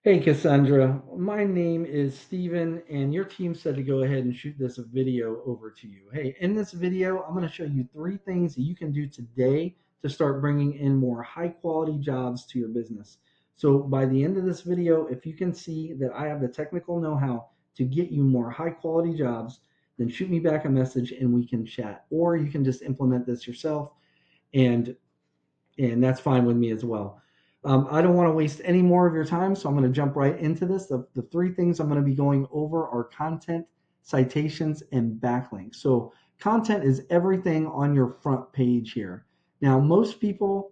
Hey Cassandra, my name is Steven, and your team said to go ahead and shoot this video over to you. Hey, in this video, I'm going to show you three things that you can do today to start bringing in more high quality jobs to your business. So, by the end of this video, if you can see that I have the technical know how to get you more high quality jobs, then shoot me back a message and we can chat. Or you can just implement this yourself and and that's fine with me as well. I don't want to waste any more of your time, so I'm going to jump right into this. The three things I'm going to be going over are content, citations, and backlinks. So, content is everything on your front page here. Now, most people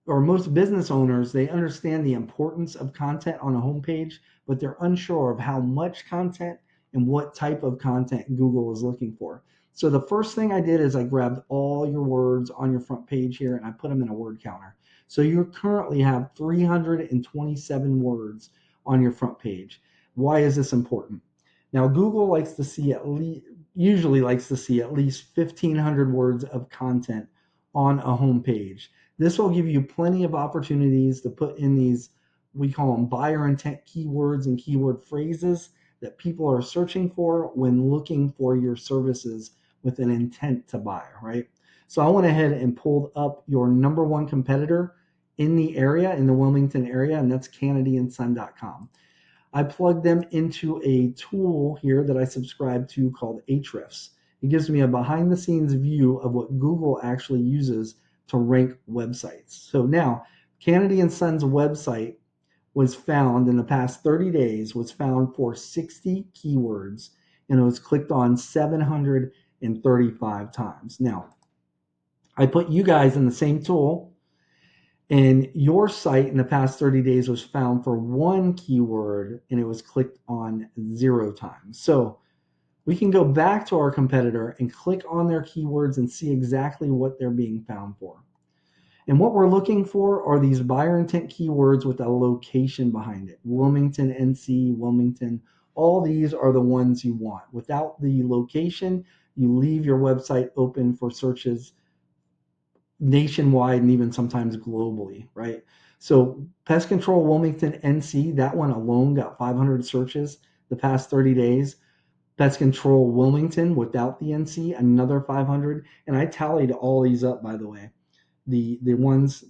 or most business owners, they understand the importance of content on a homepage, but they're unsure of how much content and what type of content Google is looking for. So the first thing I did is I grabbed all your words on your front page here and I put them in a word counter. So you currently have 327 words on your front page. Why is this important? Now Google likes to see at least usually likes to see at least 1500 words of content on a home page. This will give you plenty of opportunities to put in these, we call them buyer intent keywords and keyword phrases that people are searching for when looking for your services with an intent to buy, right? So I went ahead and pulled up your number one competitor in the area, in the Wilmington area, and that's CannadyandSon.com. I plugged them into a tool here that I subscribe to called Ahrefs. It gives me a behind the scenes view of what Google actually uses to rank websites. So now, Kennedy and Sons website was found in the past 30 days, was found for 60 keywords, and it was clicked on 735 times. Now, I put you guys in the same tool, and your site in the past 30 days was found for one keyword and it was clicked on 0 times. So we can go back to our competitor and click on their keywords and see exactly what they're being found for. And what we're looking for are these buyer intent keywords with a location behind it. Wilmington, NC, Wilmington, all these are the ones you want. Without the location, you leave your website open for searches nationwide and even sometimes globally, right? So pest control Wilmington, NC, that one alone got 500 searches the past 30 days. Pest control Wilmington without the NC, another 500. And I tallied all these up, by the way, the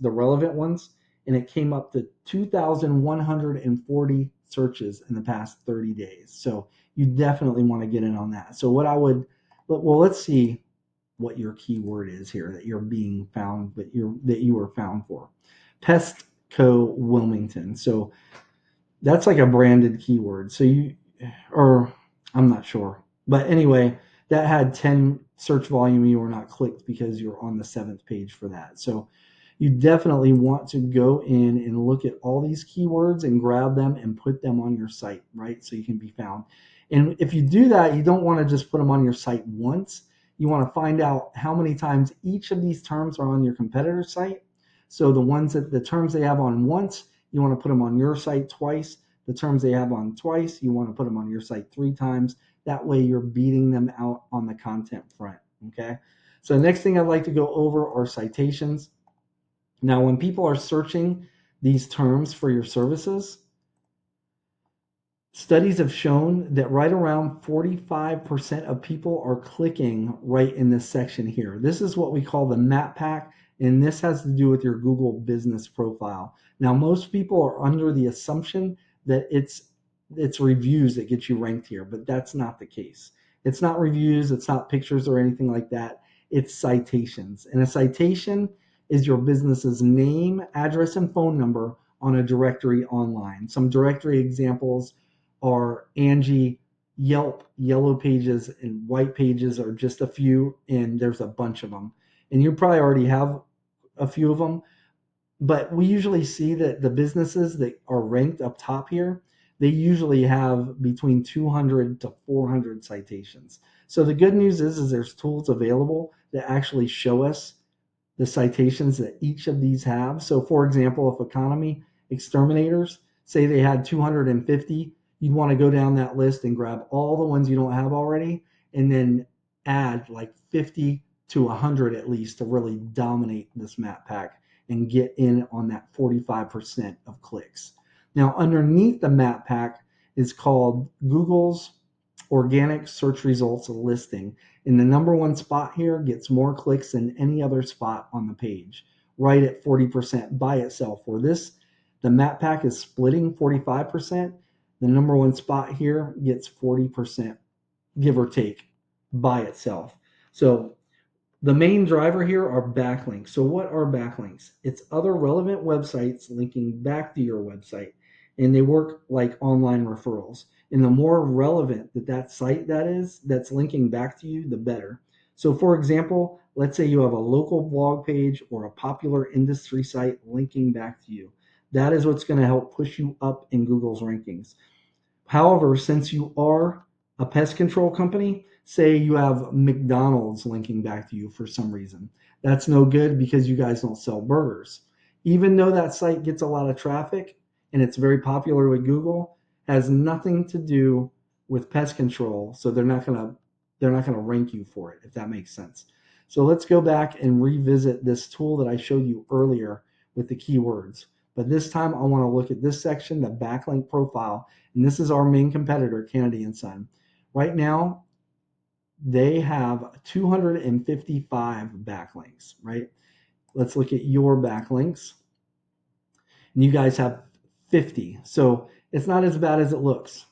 relevant ones, and it came up to 2,140 searches in the past 30 days. So you definitely want to get in on that. So what I would, well, let's see what your keyword is here that you're being found, that you were found for. Pestco Wilmington. So that's like a branded keyword. So or I'm not sure, but anyway, that had 10 search volume. You were not clicked because you're on the seventh page for that. So you definitely want to go in and look at all these keywords and grab them and put them on your site, right? So you can be found. And if you do that, you don't want to just put them on your site once. You want to find out how many times each of these terms are on your competitor's site. So the terms they have on once, you want to put them on your site twice. The terms they have on twice, you want to put them on your site 3 times. That way you're beating them out on the content front. Okay. So the next thing I'd like to go over are citations. Now, when people are searching these terms for your services, studies have shown that right around 45% of people are clicking right in this section here. This is what we call the map pack, and this has to do with your Google business profile. Now, most people are under the assumption that it's reviews that get you ranked here, but that's not the case. It's not reviews, it's not pictures or anything like that. It's citations. And a citation is your business's name, address, and phone number on a directory online. Some directory examples are Angie, Yelp, Yellow Pages, and White Pages are just a few, and there's a bunch of them. And you probably already have a few of them, but we usually see that the businesses that are ranked up top here, they usually have between 200 to 400 citations. So the good news is there's tools available that actually show us the citations that each of these have. So for example, if economy exterminators say they had 250, you'd want to go down that list and grab all the ones you don't have already and then add like 50 to 100 at least to really dominate this map pack and get in on that 45% of clicks. Now, underneath the map pack is called Google's organic search results listing. And the number one spot here gets more clicks than any other spot on the page, right at 40% by itself. For this, the map pack is splitting 45%. The number one spot here gets 40%, give or take, by itself. So the main driver here are backlinks. So what are backlinks? It's other relevant websites linking back to your website, and they work like online referrals. And the more relevant that site that's linking back to you, the better. So for example, let's say you have a local blog page or a popular industry site linking back to you. That is what's going to help push you up in Google's rankings. However, since you are a pest control company, say you have McDonald's linking back to you for some reason, that's no good because you guys don't sell burgers. Even though that site gets a lot of traffic and it's very popular with Google, has nothing to do with pest control, so they're not gonna rank you for it, if that makes sense. So let's go back and revisit this tool that I showed you earlier with the keywords. But this time I want to look at this section, the backlink profile, and this is our main competitor, Kennedy and Son. Right now, they have 255 backlinks, right? Let's look at your backlinks. And you guys have 50. So it's not as bad as it looks.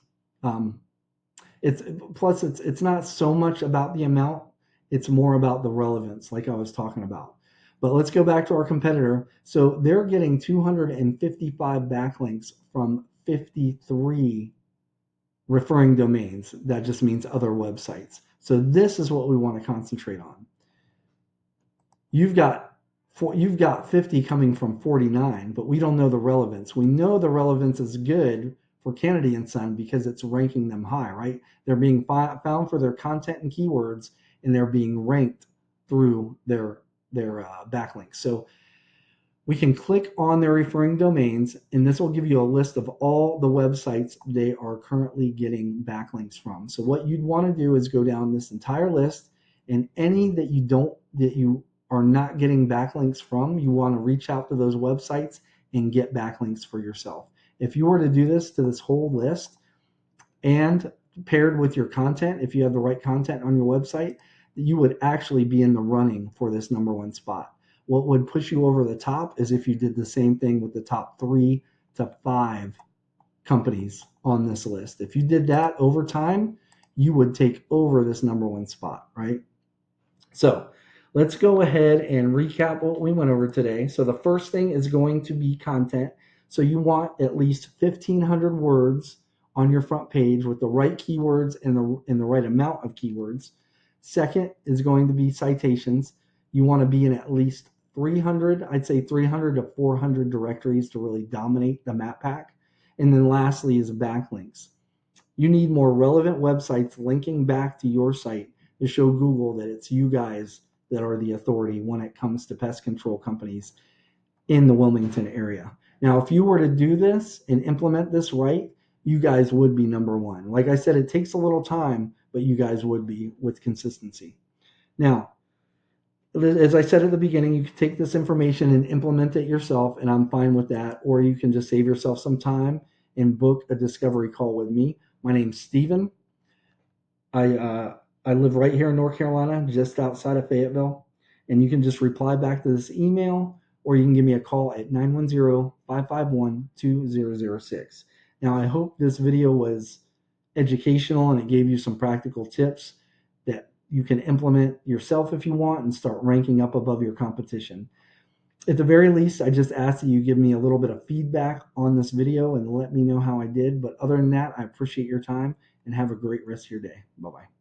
It's not so much about the amount, it's more about the relevance, like I was talking about. But let's go back to our competitor. So they're getting 255 backlinks from 53 referring domains. That just means other websites. So this is what we want to concentrate on. You've got 50 coming from 49, but we don't know the relevance. We know the relevance is good for Kennedy and Son because it's ranking them high, right? They're being found for their content and keywords, and they're being ranked through their backlinks. So we can click on their referring domains, and this will give you a list of all the websites they are currently getting backlinks from. So what you'd want to do is go down this entire list, and any that you are not getting backlinks from, you want to reach out to those websites and get backlinks for yourself. If you were to do this to this whole list and paired with your content, if you have the right content on your website, you would actually be in the running for this number one spot. What would push you over the top is if you did the same thing with the top 3 to 5 companies on this list. If you did that over time, you would take over this number one spot, right? So let's go ahead and recap what we went over today. So the first thing is going to be content. So you want at least 1,500 words on your front page with the right keywords and the right amount of keywords. Second is going to be citations. You want to be in at least 300, I'd say 300 to 400 directories to really dominate the map pack. And then lastly is backlinks. You need more relevant websites linking back to your site to show Google that it's you guys that are the authority when it comes to pest control companies in the Wilmington area. Now, if you were to do this and implement this right, you guys would be number one. Like I said, it takes a little time, but you guys would be with consistency. Now, as I said at the beginning, you can take this information and implement it yourself, and I'm fine with that. Or you can just save yourself some time and book a discovery call with me. My name's Steven. I live right here in North Carolina, just outside of Fayetteville. And you can just reply back to this email, or you can give me a call at 910-551-2006. Now, I hope this video was educational and it gave you some practical tips that you can implement yourself if you want and start ranking up above your competition. At the very least, I just ask that you give me a little bit of feedback on this video and let me know how I did. But other than that, I appreciate your time and have a great rest of your day. Bye-bye.